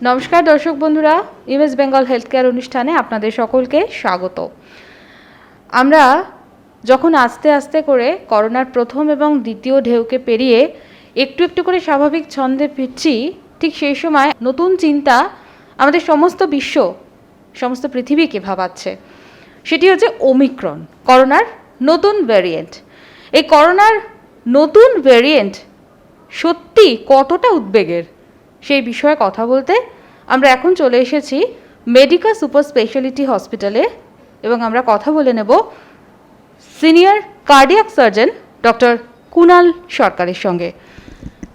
নমস্কার দর্শক বন্ধুরা, ইমেজ বেঙ্গল হেলথ কেয়ার অনুষ্ঠানে আপনাদের সকলকে স্বাগত। আমরা যখন আস্তে আস্তে করে করোনার প্রথম এবং দ্বিতীয় ঢেউকে পেরিয়ে একটু একটু করে স্বাভাবিক ছন্দে ফিরছি, ঠিক সেই সময় নতুন চিন্তা আমাদের সমস্ত পৃথিবীকে ভাবাচ্ছে। সেটি হচ্ছে ওমিক্রন, করোনার নতুন ভ্যারিয়েন্ট। এই করোনার নতুন ভ্যারিয়েন্ট সত্যি কতটা উদ্বেগের, সেই বিষয়ে কথা বলতে আমরা এখন চলে এসেছি মেডিকা সুপার স্পেশালিটি হসপিটালে এবং আমরা কথা বলে নেব senior cardiac surgeon doctor Kunal সরকারের সঙ্গে।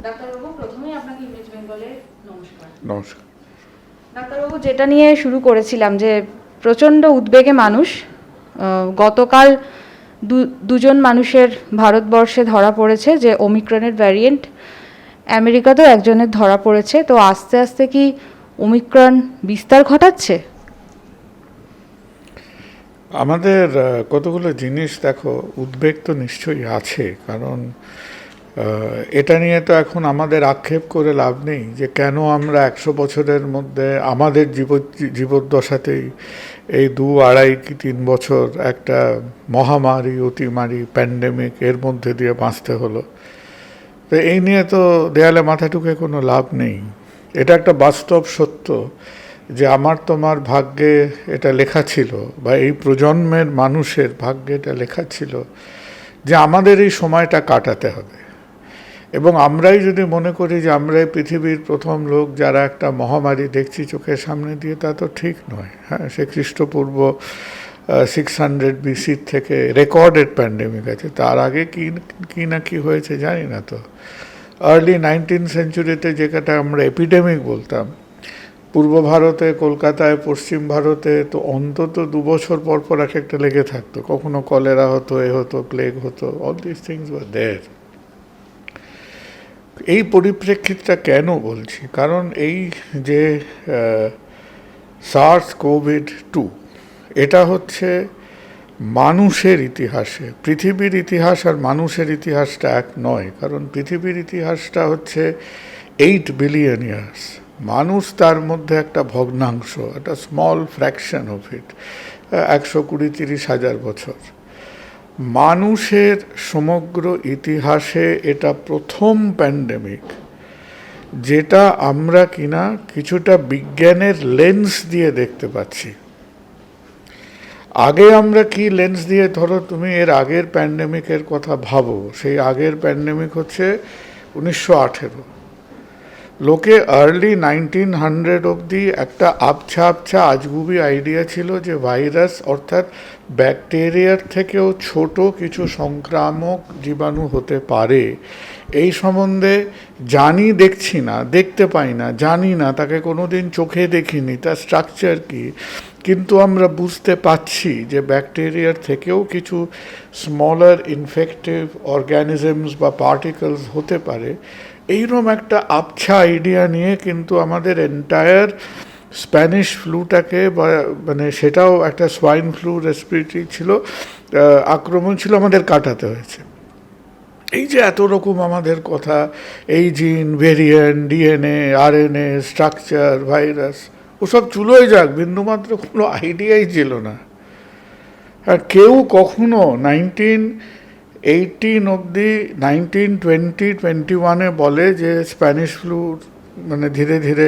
ডাক্তারবাবু, প্রথমেই আপনাকে ইমেজ বেঙ্গলের নমস্কার। নমস্কার। ডাক্তারবাবু, যেটা নিয়ে শুরু করেছিলাম যে প্রচণ্ড উদ্বেগে মানুষ, গতকাল দুজন মানুষের ভারতবর্ষে ধরা পড়েছে যে ওমিক্রনের ভ্যারিয়েন্ট, আমেরিকাতেও একজনের ধরা পড়েছে। তো আস্তে আস্তে কি ওমিক্রন বিস্তার ঘটাচ্ছে? আমাদের কতগুলো জিনিস দেখো, উদ্বেগ তো নিশ্চয়ই আছে, কারণ এটা নিয়ে তো এখন আমাদের আক্ষেপ করে লাভ নেই যে কেন আমরা 100 বছরের মধ্যে আমাদের জীবদ্দশাতেই এই 2-2.5 কি 3 বছর একটা মহামারী, অতিমারী, প্যান্ডেমিক এর মধ্যে দিয়ে বাঁচতে হলো। তো এই নিয়ে তো দেয়ালে মাথা ঠুকে কোনো লাভ নেই। এটা একটা বাস্তব সত্য যে আমার তোমার ভাগ্যে এটা লেখা ছিল, বা এই প্রজন্মের মানুষের ভাগ্যে এটা লেখা ছিল যে আমাদের এই সময়টা কাটাতে হবে। এবং আমরাই যদি মনে করি যে আমরাই পৃথিবীর প্রথম লোক যারা একটা মহামারী দেখছি চোখের সামনে দিয়ে, তা তো ঠিক নয়। হ্যাঁ, সে খ্রিস্টপূর্ব 600 BC থেকে রেকর্ডেড প্যান্ডেমিক আছে। তার আগে কি না কি হয়েছে জানি না। তো আর্লি 19th সেঞ্চুরিতে যেটা আমরা এপিডেমিক বলতাম, পূর্ব ভারতে, কলকাতায়, পশ্চিম ভারতে তো অন্তত 2 বছর পর পর এক একটা লেগে থাকতো। কখনো কলেরা হতো, হতো, প্লেগ হতো, অল দিস থিংস ওয়ার দেয়ার। এই পরিপ্রেক্ষিতটা কেন বলছি? কারণ এই যে SARS-CoV-2, এটা হচ্ছে মানুষের ইতিহাসে, পৃথিবীর ইতিহাস আর মানুষের ইতিহাসটা এক নয়। কারণ পৃথিবীর ইতিহাসটা হচ্ছে 8 বিলিয়ন ইয়ার্স, মানুষ তার মধ্যে একটা ভগ্নাংশ, একটা স্মল ফ্র্যাকশন অফ ইট, 120-130 হাজার বছর। মানুষের সমগ্র ইতিহাসে এটা প্রথম প্যান্ডেমিক যেটা আমরা কিনা কিছুটা বিজ্ঞানের লেন্স দিয়ে দেখতে পাচ্ছি। আগে আমরা কি লেন্স দিয়ে, ধরো তুমি এর আগের প্যান্ডেমিকের কথা ভাবো, সেই আগের প্যান্ডেমিক হচ্ছে 1918। লোকে আর্লি 1900 অবধি একটা আবছা আজগুবি আইডিয়া ছিল যে ভাইরাস অর্থাৎ ব্যাকটেরিয়ার থেকেও ছোট কিছু সংক্রামক জীবাণু হতে পারে। এই সম্বন্ধে জানি, দেখছি না, দেখতে পাই না, জানি না, তাকে কোনোদিন চোখে দেখিনি, তার স্ট্রাকচার কি, কিন্তু আমরা বুঝতে পাচ্ছি যে ব্যাকটেরিয়ার থেকেও কিছু স্মলার ইনফেক্টিভ অর্গ্যানিজমস বা পার্টিকলস হতে পারে। এইরকম একটা আবছা আইডিয়া নিয়ে কিন্তু আমাদের এন্টায়ার স্প্যানিশ ফ্লুটাকে, বা মানে সেটাও একটা সোয়াইন ফ্লু রেসপিরেটরি ছিল, আক্রমণ ছিল, আমাদের কাটাতে হয়েছে। এই যে এত রকম আমাদের কথা, এই জিন, variant, DNA, RNA, structure, virus, ওসব চুলোয় যাক, বিন্দুমাত্র কোনো আইডিয়াই ছিল না। আর কেউ কখনো 1918 অবধি 1920-21 বলে যে স্প্যানিশ ফ্লু মানে ধীরে ধীরে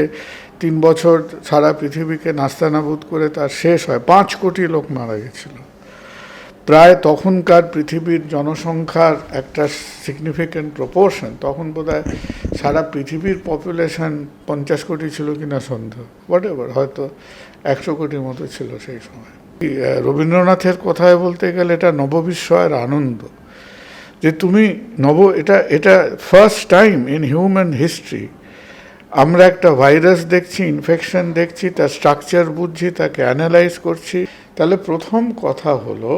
3 বছর সারা পৃথিবীকে নাস্তানাবুদ করে তার শেষ হয়। 5 কোটি লোক মারা গেছিল। প্রায় তখনকার পৃথিবীর জনসংখ্যার একটা সিগনিফিক্যান্ট প্রপোর্শন, তখন বোধহয় সারা পৃথিবীর পপুলেশন 50 কোটি ছিল কিনা সন্দেহ, হোয়াটএভার, হয়তো 100 কোটির মতো ছিল সেই সময়। রবীন্দ্রনাথের কথায় বলতে গেলে এটা নববিস্ময়ের আনন্দ যে তুমি এটা first time in human history আমরা একটা ভাইরাস দেখছি, ইনফেকশন দেখছি, তার স্ট্রাকচার বুঝছি, তাকে অ্যানালাইজ করছি। তাহলে প্রথম কথা হলো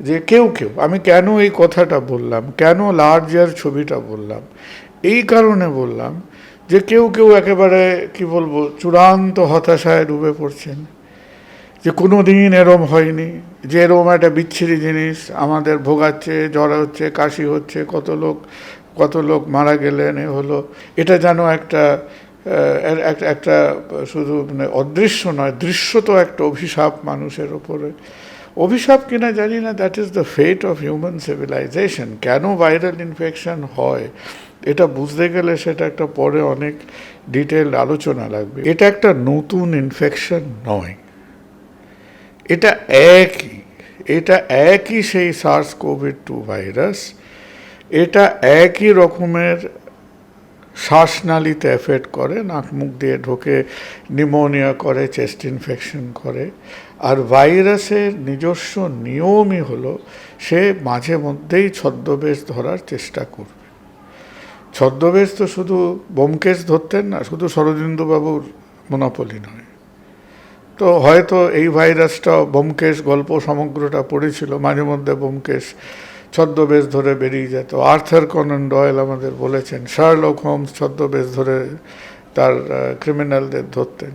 যে কেউ আমি কেন এই কথাটা বললাম, কেন লার্জার ছবিটা বললাম, এই কারণে বললাম যে কেউ একেবারে কি বলবো চূড়ান্ত হতাশায় ডুবে পড়ছেন যে কোনো দিন এরম হয়নি, যে এরম একটা বিচ্ছিরি জিনিস আমাদের ভোগাচ্ছে, জ্বর হচ্ছে, কাশি হচ্ছে, কত লোক মারা গেলেন, এ হলো। এটা যেন একটা একটা শুধু মানে অদৃশ্য নয়, দৃশ্যত একটা অভিশাপ মানুষের ওপরে। অভিশাপ কিনা জানি না, that is the fate of human civilization. কেন ভাইরাল ইনফেকশন হয় এটা বুঝতে গেলে সেটা একটা পরে অনেক ডিটেল আলোচনা লাগবে। এটা একটা নতুন ইনফেকশন নয়, এটা একই সেই SARS-CoV-2 ভাইরাস। এটা একই রকমের শ্বাসনালীতে এফেক্ট করে, নাক মুখ দিয়ে ঢোকে, নিউমোনিয়া করে, চেস্ট ইনফেকশন করে। আর ভাইরাসের নিজস্ব নিয়মই হলো সে মাঝে মধ্যেই ছদ্মবেশ ধরার চেষ্টা করবে। ছদ্মবেশ তো শুধু ব্যোমকেশ ধরতেন না, শুধু শরদিন্দুবাবুর মনোপলি নয়। তো হয়তো এই ভাইরাসটা ব্যোমকেশ গল্প সমগ্রটা পড়েছিল, মাঝে মধ্যে ব্যোমকেশ ছদ্মবেশ ধরে বেরিয়ে যেত। আর্থার কনান ডয়েল আমাদের বলেছেন, শার্লক হোমস ছদ্মবেশ ধরে তার ক্রিমিনালদের ধরতেন।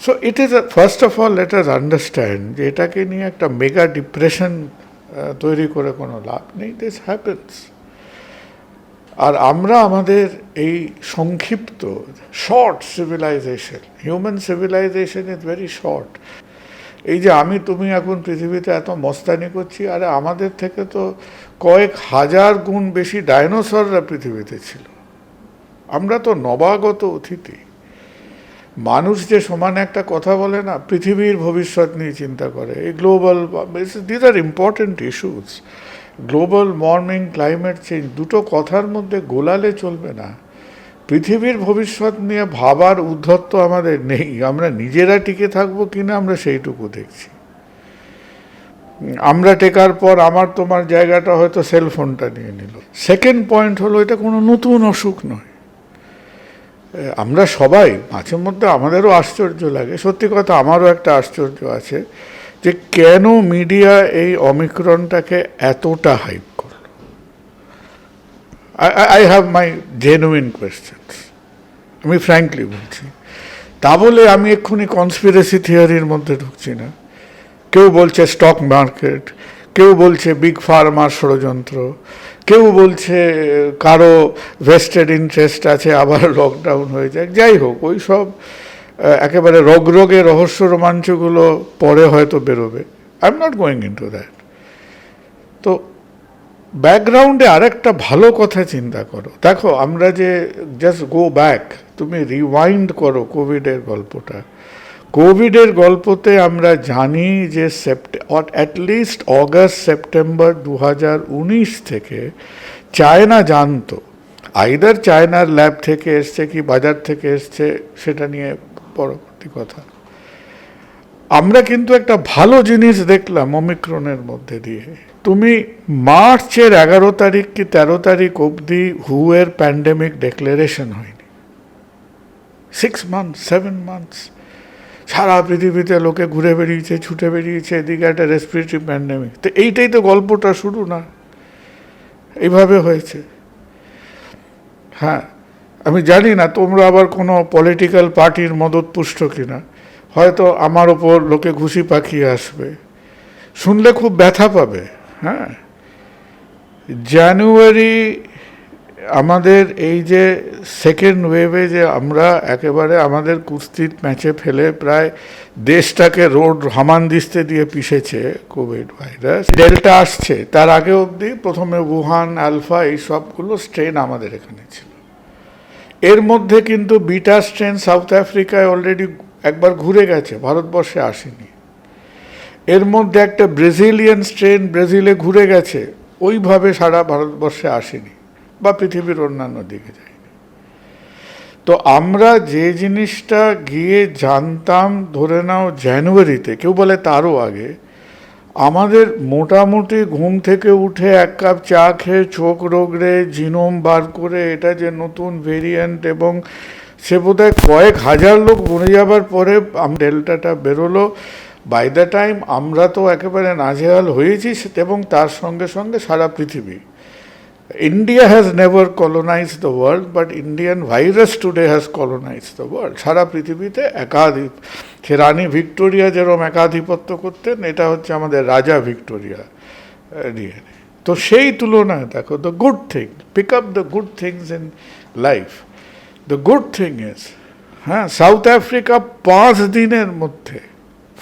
So it is first of all let us understand যে এটাকে নিয়ে একটা মেগা ডিপ্রেশন তৈরি করে কোনো লাভ নেই। This happens. আর আমরা আমাদের এই সংক্ষিপ্ত short civilization, human civilization is very short. এই যে আমি তুমি এখন পৃথিবীতে এত মস্তানি করছি, আরে আমাদের থেকে তো কয়েক হাজার গুণ বেশি ডাইনোসররা পৃথিবীতে ছিল। আমরা তো নবাগত অতিথি। মানুষ যে সমানে একটা কথা বলে না, পৃথিবীর ভবিষ্যৎ নিয়ে চিন্তা করে। এই global, this are important issues. Global warming, climate change, দুটো কথার মধ্যে গোলালে চলবে না। পৃথিবীর ভবিষ্যৎ নিয়ে ভাবার উদ্ধত্ত আমাদের নেই। আমরা নিজেরা টিকে থাকবো কিনা আমরা সেইটুকু দেখছি। আমরা টেকার পর আমার তোমার জায়গাটা হয়তো সেলফোনটা নিয়ে নিল। সেকেন্ড পয়েন্ট হলো, এটা কোনো নতুন অসুখ নয়। আমরা সবাই মাঝে মধ্যে আমাদেরও আশ্চর্য লাগে, সত্যি কথা আমারও একটা আশ্চর্য আছে যে কেন মিডিয়া এই অমিক্রনটাকে এতটা হাইপ করলো। I have my genuine questions, আমি ফ্র্যাঙ্কলি বলছি। তা বলে আমি এক্ষুনি কনস্পিরেসি থিওরির মধ্যে ঢুকছি না। কেউ বলছে স্টক মার্কেট, কেউ বলছে বিগ ফার্মার ষড়যন্ত্র, কেউ বলছে কারো ভেস্টেড ইন্টারেস্ট আছে, আবার লকডাউন হয়ে যায়। যাই হোক, ওই সব একেবারে রোগে রহস্য রোমাঞ্চগুলো পরে হয়তো বেরোবে। I am not going into that. তো ব্যাকগ্রাউন্ডে আরেকটা ভালো কথা চিন্তা করো। দেখো, আমরা যে জাস্ট গো ব্যাক, তুমি রিওয়াইন্ড করো কোভিডের গল্পটা। কোভিডের গল্পতে আমরা জানি যে অ্যাটলিস্ট অগাস্ট সেপ্টেম্বর 2019 থেকে চায়না জানতো, আইদার চায়নার ল্যাব থেকে এসছে কি বাজার থেকে এসছে, সেটা নিয়ে পরবর্তী কথা। আমরা কিন্তু একটা ভালো জিনিস দেখলাম ওমিক্রনের মধ্যে দিয়ে। তুমি মার্চের 11 তারিখ কি 13 তারিখ অবধি হুয়ের প্যান্ডেমিক ডিক্লারেশন হয়নি। 6 months, 7 months সারা পৃথিবীতে লোকে ঘুরে বেরিয়েছে, ছুটে বেরিয়েছে, এদিকে একটা রেসপিরেটরি প্যান্ডেমিক। তো এইটাই তো গল্পটা শুরু না, এইভাবে হয়েছে। হ্যাঁ, আমি জানি না তোমরা আবার কোনো পলিটিক্যাল পার্টির মদতপুষ্ট কিনা, হয়তো আমার ওপর লোকে ঘুষি পাকিয়ে আসবে, শুনলে খুব ব্যথা পাবে। হ্যাঁ, জানুয়ারি আমাদের এই যে সেকেন্ড ওয়েভে যে আমরা একেবারে আমাদের কুস্তির ম্যাচে ফেলে প্রায় দেশটাকে রোড হামানদিস্তে দিয়ে পিষেছে কোভিড ভাইরাস। ডেল্টা আসছে, তার আগে অবধি প্রথমে উহান, আলফা, এই সবগুলো স্ট্রেন আমাদের এখানে ছিল। এর মধ্যে কিন্তু বিটা স্ট্রেন সাউথ আফ্রিকায় অলরেডি একবার ঘুরে গেছে, ভারতবর্ষে আসেনি। এর মধ্যে একটা ব্রাজিলিয়ান স্ট্রেন ব্রাজিলে ঘুরে গেছে, ওইভাবে সারা ভারতবর্ষে আসেনি বা পৃথিবীর অন্যান্য দিকে যায়নি। তো আমরা যে জিনিসটা গিয়ে জানতাম ধরে নাও জানুয়ারিতে, কেউ বলে তারও আগে, আমাদের মোটামুটি ঘুম থেকে উঠে এক কাপ চা খেয়ে চোখ রগড়ে জিনোম বার করে এটা যে নতুন ভেরিয়েন্ট, এবং সে বোধহয় কয়েক হাজার লোক মরে যাবার পরে ডেল্টাটা বেরোলো। বাই দ্য টাইম আমরা তো একেবারে নাজেহাল হয়েছি, এবং তার সঙ্গে সঙ্গে সারা পৃথিবী। India has never colonized the world, but Indian virus today has colonized the world. সারা পৃথিবীতে সে রানী ভিক্টোরিয়া যেরকম একাধিপত্য করতেন, এটা হচ্ছে আমাদের রাজা ভিক্টোরিয়া নিয়ে। তো সেই তুলনায় দেখো, the good thing, pick up the good things in life. The good thing is, হ্যাঁ, সাউথ আফ্রিকা 5 দিনের মধ্যে,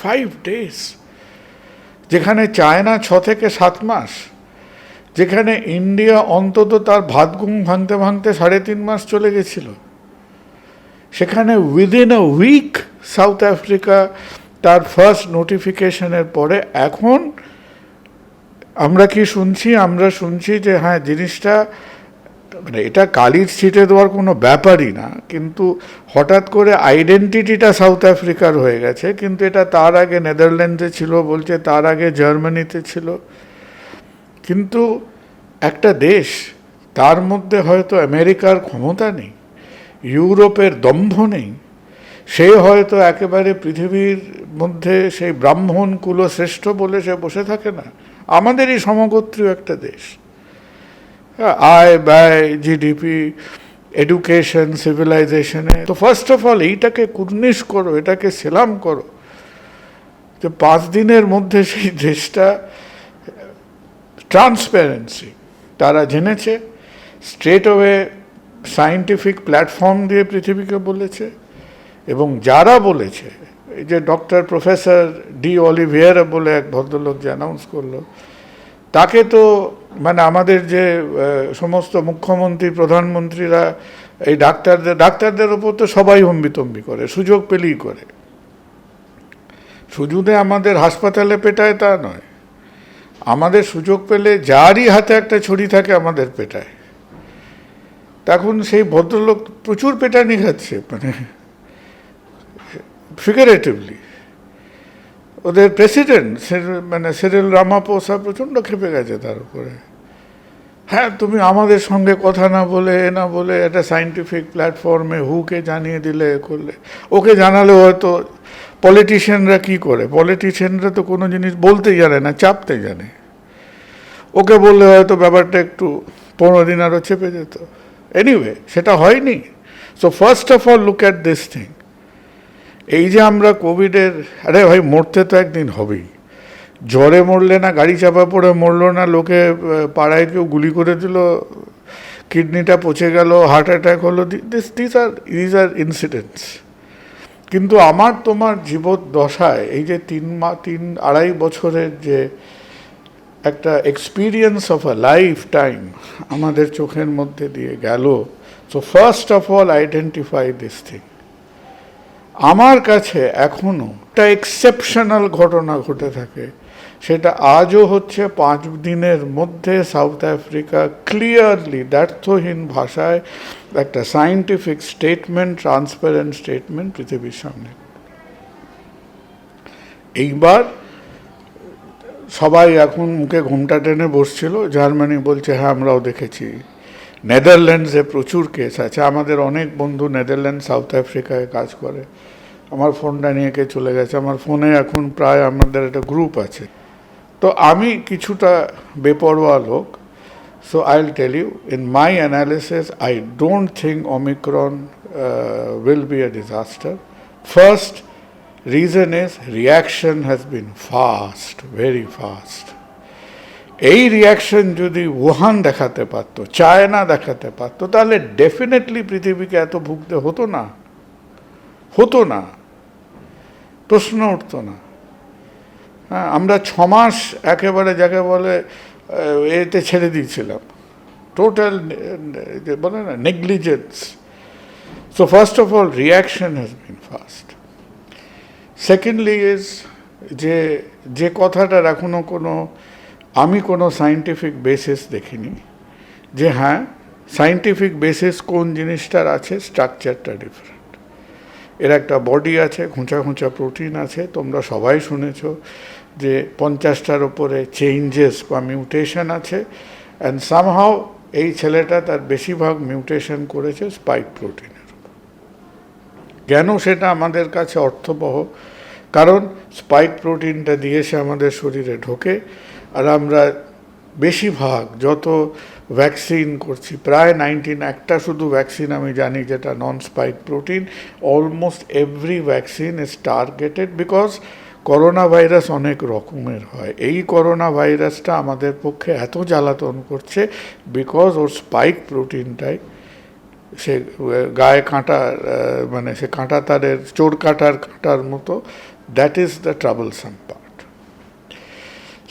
5 days, যেখানে চায়না 6 থেকে 7 মাস, যেখানে ইন্ডিয়া অন্তত তার ভাত ঘুম ভাঙতে ভাঙতে 3.5 মাস চলে গেছিল, সেখানে within a week South Africa তার ফার্স্ট নোটিফিকেশনের পরে এখন আমরা কি শুনছি? আমরা শুনছি যে হ্যাঁ, জিনিসটা মানে এটা কালির ছিটে দেওয়ার কোনো ব্যাপারই না, কিন্তু হঠাৎ করে আইডেন্টিটিটা সাউথ আফ্রিকার হয়ে গেছে। কিন্তু এটা তার আগে নেদারল্যান্ডসে ছিল বলছে, তার আগে জার্মানিতে ছিল। কিন্তু একটা দেশ, তার মধ্যে হয়তো আমেরিকার ক্ষমতা নেই, ইউরোপের দম্ভ নেই, সে হয়তো একেবারে পৃথিবীর মধ্যে সেই ব্রাহ্মণ কুলশ্রেষ্ঠ বলে সে বসে থাকে না। আমাদেরই সমগোত্রীয় একটা দেশ, আয় ব্যয়, জিডিপি, এডুকেশন, সিভিলাইজেশনে। তো ফার্স্ট অফ অল এইটাকে কুর্নিশ করো, এটাকে সেলাম করো যে 5 দিনের মধ্যে সেই দেশটা ট্রান্সপারেন্সি তারা জেনেছে, স্ট্রেট ওয়ে সায়েন্টিফিক প্ল্যাটফর্ম দিয়ে পৃথিবীকে বলেছে। এবং যারা বলেছে, এই যে ডক্টর প্রফেসর ডি অলিভিয়েরা বলে এক ভদ্রলোক যে অ্যানাউন্স করলো, তাকে তো মানে আমাদের যে সমস্ত মুখ্যমন্ত্রী প্রধানমন্ত্রীরা এই ডাক্তারদের ওপর তো সবাই হম্বিতম্বি করে, সুযোগ পেলেই করে। শুধু আমাদের হাসপাতালে পেটায় তা নয়, আমাদের সুযোগ পেলে যারই হাতে একটা ছড়ি থাকে আমাদের পেটায়। তখন সেই ভদ্রলোক প্রচুর পেটানি খাচ্ছে, মানে ফিগারেটিভলি। ওদের প্রেসিডেন্ট মানে সিরিল রামাফোসা প্রচণ্ড খেপে গেছে তার উপরে। হ্যাঁ, তুমি আমাদের সঙ্গে কথা না বলে, না বলে একটা সায়েন্টিফিক প্ল্যাটফর্মে হুকে জানিয়ে দিলে, করলে। ওকে জানালে হয়তো পলিটিশিয়ানরা কি করে, পলিটিশিয়ানরা তো কোনো জিনিস বলতে জানে না, চাপতে জানে। ওকে বললে হয়তো ব্যাপারটা একটু 15 দিন আরও চেপে যেত। এনিওয়ে, সেটা হয়নি। So first of all look at this thing. এই যে আমরা কোভিডের, আরে ভাই মরতে তো একদিন হবেই। জ্বরে মরলে না, গাড়ি চাপা পড়ে মরলো না, লোকে পাড়ায় কেউ গুলি করে দিল, কিডনিটা পচে গেল, হার্ট অ্যাটাক হলো, দিস আর ইনসিডেন্টস। কিন্তু আমার তোমার জীবদ্দশায় এই যে 3-2.5 বছরের যে একটা experience of a life time আমাদের চোখের মধ্যে দিয়ে গেল। So first of all identify this thing. আমার কাছে এখনও একটা এক্সেপশনাল ঘটনা ঘটে থাকে, সেটা আজও হচ্ছে 5 দিনের মধ্যে সাউথ আফ্রিকা ক্লিয়ারলি দ্ব্যর্থহীন ভাষায় একটা সায়েন্টিফিক স্টেটমেন্ট, ট্রান্সপারেন্ট স্টেটমেন্ট পৃথিবীর সামনে। এইবার সবাই এখন মুখে ঘোমটা টেনে বসছিল। জার্মানি বলছে হ্যাঁ আমরাও দেখেছি, নেদারল্যান্ডসে প্রচুর কেস আছে। আমাদের অনেক বন্ধু নেদারল্যান্ড, সাউথ আফ্রিকায় কাজ করে। আমার ফোনটা নিয়ে কে চলে গেছে, আমার ফোনে এখন প্রায় আমাদের একটা গ্রুপ আছে। তো আমি কিছুটা বেপরোয়া লোক। So I will tell you, in my analysis I don't think Omicron will be a disaster. First reason is reaction has been fast, very fast. এই রিয়াকশন যদি উহান দেখাতে পারত, চায়না দেখাতে পারত, তাহলে ডেফিনেটলি পৃথিবীকে এত ভুগতে হতো না, প্রশ্ন উঠতো না। হ্যাঁ, আমরা 6 মাস একেবারে যাকে বলে এতে ছেড়ে দিয়েছিলাম, টোটাল বলে না negligence. So first of all reaction has been fast. Secondly is যে কথাটার এখনও আমি কোনো সায়েন্টিফিক বেসিস দেখিনি, যে হ্যাঁ সায়েন্টিফিক বেসিস কোন জিনিসটার আছে, স্ট্রাকচারটা ডিফারেন্ট। এর একটা বডি আছে, খোঁচা খোঁচা প্রোটিন আছে। তোমরা সবাই শুনেছ যে 50টার ওপরে চেঞ্জেস বা মিউটেশন আছে। অ্যান্ড সামহাও এই ছেলেটা তার বেশিরভাগ মিউটেশন করেছে স্পাইক প্রোটিনের উপর। কেন সেটা আমাদের কাছে অর্থবহ? কারণ স্পাইক প্রোটিনটা দিয়ে সে আমাদের শরীরে ঢোকে, আর আমরা বেশিরভাগ যত ভ্যাকসিন করছি, প্রায় 19, একটা শুধু ভ্যাকসিন আমি জানি যেটা non spike protein. Almost every vaccine is targeted, because corona virus অনেক রকমের হয়। এই করোনা ভাইরাসটা আমাদের পক্ষে এত জ্বালাতন করছে বিকজ ওর স্পাইক প্রোটিনটাই সে গায়ে কাঁটা মানে সে কাঁটা তারের চোর কাঁটার মতো, that is the troublesome part.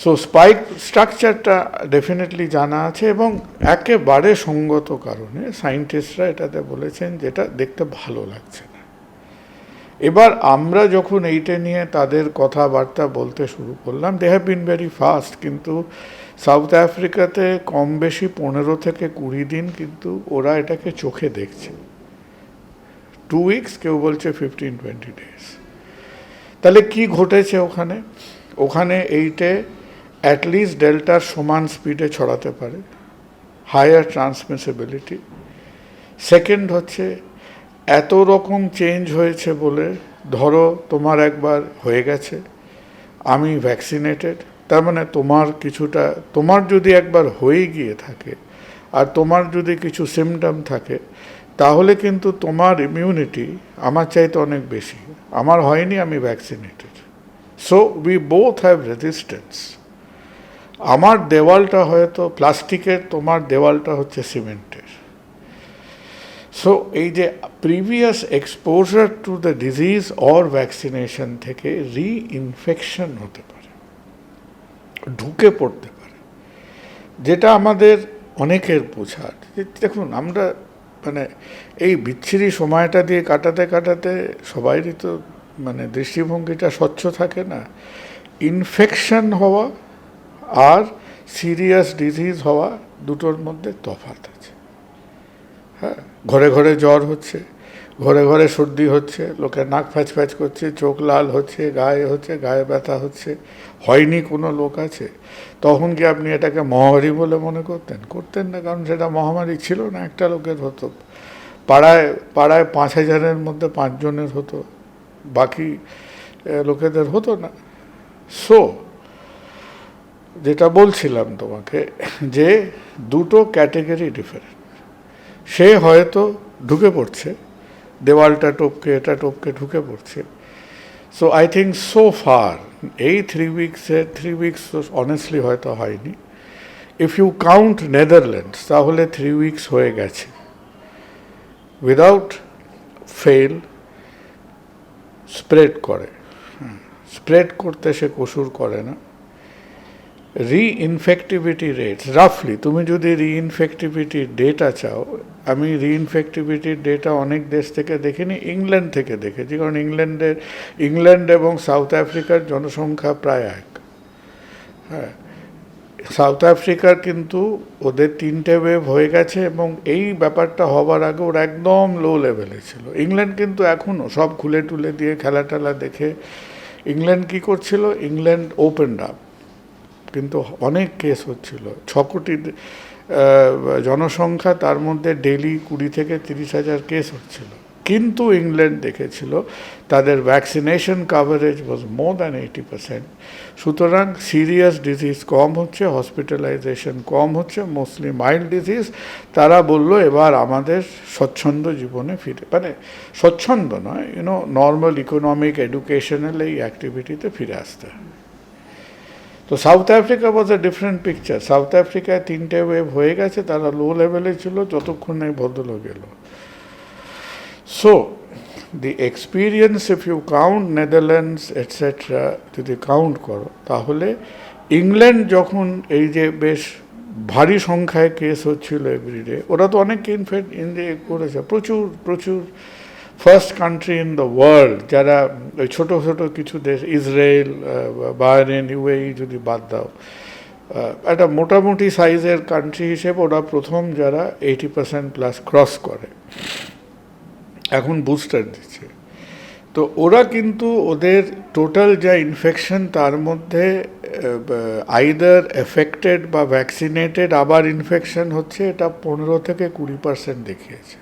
So spike স্ট্রাকচারটা ডেফিনেটলি জানা আছে এবং একেবারে সঙ্গত কারণে সায়েন্টিস্টরা এটাতে বলেছেন যেটা দেখতে ভালো লাগছে না। এবার আমরা যখন এইটা নিয়ে তাদের কথাবার্তা বলতে শুরু করলাম, they have been very fast, কিন্তু সাউথ আফ্রিকাতে কম বেশি 15 থেকে 20 দিন কিন্তু ওরা এটাকে চোখে দেখছে। 2 উইকস, কেউ বলছে 15-20 ডেজ। তাহলে কি ঘটেছে ওখানে? ওখানে এইটে অ্যাটলিস্ট ডেল্টার সমান স্পিডে ছড়াতে পারে, হায়ার ট্রান্সমিসিবিলিটি। সেকেন্ড হচ্ছে এত রকম চেঞ্জ হয়েছে বলে, ধরো তোমার একবার হয়ে গেছে, আমি ভ্যাকসিনেটেড, তার মানে তোমার কিছুটা, তোমার যদি একবার হয়ে গিয়ে থাকে আর তোমার যদি কিছু সিমটম থাকে, তাহলে কিন্তু তোমার ইমিউনিটি আমার চাইতে অনেক বেশি। আমার হয়নি, আমি vaccinated, so we both have resistance. আমার দেওয়ালটা হয়তো প্লাস্টিকের, তোমার দেওয়ালটা হচ্ছে সিমেন্টের। সো এই যে previous exposure to the disease or vaccination থেকে রিইনফেকশন হতে পারে, ঢুকে পড়তে পারে, যেটা আমাদের অনেকের বোঝার। দেখুন, আমরা মানে এই বিচ্ছিরি সময়টা দিয়ে কাটাতে কাটাতে সবাইরই তো মানে দৃষ্টিভঙ্গিটা স্বচ্ছ থাকে না। ইনফেকশন হওয়া আর সিরিয়াস ডিজিজ হওয়া দুটোর মধ্যে তফাৎ আছে। হ্যাঁ, ঘরে ঘরে জ্বর হচ্ছে, ঘরে ঘরে সর্দি হচ্ছে, লোকের নাক ফ্যাচ করছে, চোখ লাল হচ্ছে, গায়ে ব্যথা হচ্ছে, হয়নি কোনো লোক আছে? তখন কি আপনি এটাকে মহামারী বলে মনে করতেন না? কারণ সেটা মহামারী ছিল না, একটা লোকের হতো, পাড়ায় 5,000-এর মধ্যে 5 জনের হতো, বাকি লোকেদের হতো না। সো যেটা বলছিলাম তোমাকে, যে দুটো ক্যাটেগরি ডিফারেন্ট। সে হয়তো ঢুকে পড়ছে, দেওয়ালটা টপকে এটা টপকে ঢুকে পড়ছে। So I think so far এই 3 উইকস অনেস্টলি হয়তো হয়নি। ইফ ইউ কাউন্ট নেদারল্যান্ডস, তাহলে 3 উইকস হয়ে গেছে উইদাউট ফেল। স্প্রেড করে, স্প্রেড করতে সে কসুর করে না। রিইনফেক্টিভিটি রেটস রাফলি, তুমি যদি রিইনফেক্টিভিটির ডেটা চাও, আমি রিইনফেক্টিভিটির ডেটা অনেক দেশ থেকে দেখিনি, ইংল্যান্ড থেকে দেখেছি, কারণ ইংল্যান্ড এবং সাউথ আফ্রিকার জনসংখ্যা প্রায় এক। হ্যাঁ, সাউথ আফ্রিকার কিন্তু ওদের 3টে ওয়েভ হয়ে গেছে এবং এই ব্যাপারটা হবার আগে ওরা একদম লো লেভেলে ছিল। ইংল্যান্ড কিন্তু এখনও সব খুলে টুলে দিয়ে খেলা টেলা দেখে ইংল্যান্ড কী করছিল, ইংল্যান্ড ওপেন আপ, কিন্তু অনেক কেস হচ্ছিল। 6 কোটি জনসংখ্যা, তার মধ্যে ডেইলি 20 থেকে 30,000 কেস হচ্ছিল। কিন্তু ইংল্যান্ড দেখেছিল তাদের ভ্যাকসিনেশন কাভারেজ ওয়াজ মোর দ্যান 80%। সুতরাং সিরিয়াস ডিজিজ কম হচ্ছে, হসপিটালাইজেশন কম হচ্ছে, মোস্টলি মাইল্ড ডিজিজ। তারা বলল এবার আমাদের স্বচ্ছন্দ জীবনে ফিরে, মানে স্বচ্ছন্দ নয়, নর্মাল ইকোনমিক এডুকেশনাল এই অ্যাক্টিভিটিতে ফিরে আসতে হবে। তো south Africa was a different picture. South আফ্রিকায় 3টে ওয়েভ হয়ে গেছে, তারা লো লেভেলে ছিল যতক্ষণ এই ভদ্রলোক এলো। So the experience, if you count Netherlands etcetera যদি কাউন্ট করো, তাহলে ইংল্যান্ড যখন এই যে বেশ ভারী সংখ্যায় কেস হচ্ছিল এভরিডে, ওরা তো অনেক করেছে, প্রচুর first country in the world, যারা ওই ছোটো কিছু দেশ, ইসরায়েল, বাহরেন, ইউএই যদি বাদ দাও, একটা মোটামুটি সাইজের কান্ট্রি হিসেবে ওরা প্রথম যারা 80%+ ক্রস করে, এখন বুস্টার দিচ্ছে। তো ওরা কিন্তু ওদের টোটাল যা ইনফেকশন, তার মধ্যে আইদার এফেক্টেড বা ভ্যাকসিনেটেড আবার ইনফেকশন হচ্ছে, এটা 15 থেকে 20% দেখিয়েছে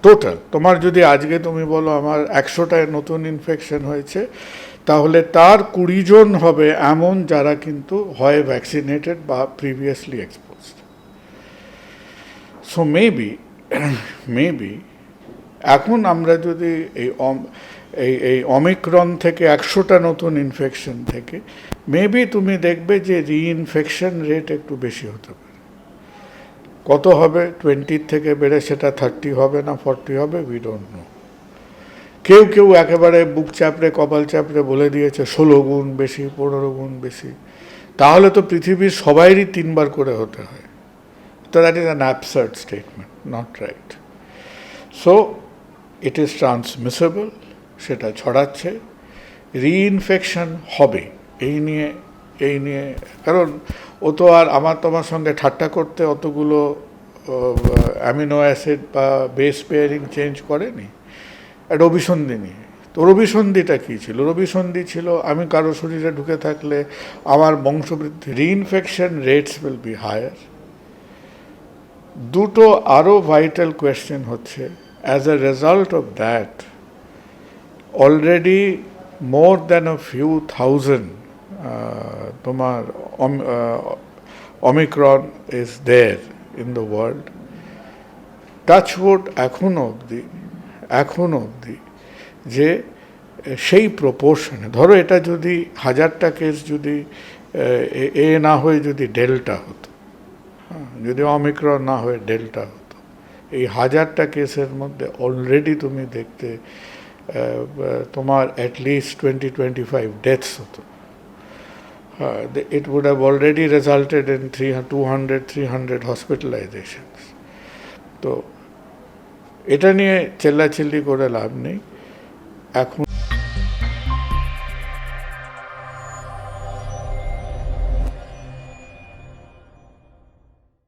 টোটাল। তোমার যদি আজকে তুমি বলো আমার 100টায় নতুন ইনফেকশন হয়েছে, তাহলে তার 20 জন হবে এমন যারা কিন্তু হয় ভ্যাকসিনেটেড বা প্রিভিয়াসলি এক্সপোজড। সো মেবি এখন আমরা যদি এই অমিক্রন থেকে 100টা নতুন ইনফেকশন থেকে মেবি তুমি দেখবে যে রিইনফেকশন রেট একটু বেশি হতে পারে। কত হবে 20 থেকে বেড়ে সেটা 30 হবে না 40 হবে, উই ডোন্ট নো। কেউ কেউ একেবারে বুক চাপড়ে কপাল চাপড়ে বলে দিয়েছে 16 গুণ বেশি, 15 গুণ বেশি। তাহলে তো পৃথিবীর সবাইরই 3বার করে হতে হয়। তো that is an absurd statement, not right. So it is transmissible, সেটা ছড়াচ্ছে, রিইনফেকশন হবে এই নিয়ে কারণ ও তো আর আমার তোমার সঙ্গে ঠাট্টা করতে অতগুলো অ্যামিনো অ্যাসিড বা বেস পেয়ারিং চেঞ্জ করেনি, একটা অভিসন্ধি নিয়ে। তো অভিসন্ধিটা কী ছিল? অভিসন্ধি ছিল আমি কারো শরীরে ঢুকে থাকলে আমার বংশবৃদ্ধি, reinfection rates will be higher. দুটো আরও ভাইটাল কোয়েশ্চেন হচ্ছে, as a result of that already more than a few thousand তোমার Omicron is there in the world. Touch wood এখনও অবধি যে সেই প্রপোর্শনে, ধরো এটা যদি 1000টা কেস যদি এ না হয়ে যদি ডেল্টা হতো, যদি অমিক্রন না হয়ে ডেল্টা হতো, এই 1000টা কেসের মধ্যে অলরেডি তুমি দেখতে তোমার অ্যাটলিস্ট 20-25 ডেথস হতো। It would have already resulted in 200-300 hospitalizations. তো এটা নিয়ে চেল্লাচিল্লি করে লাভ নেই। এখন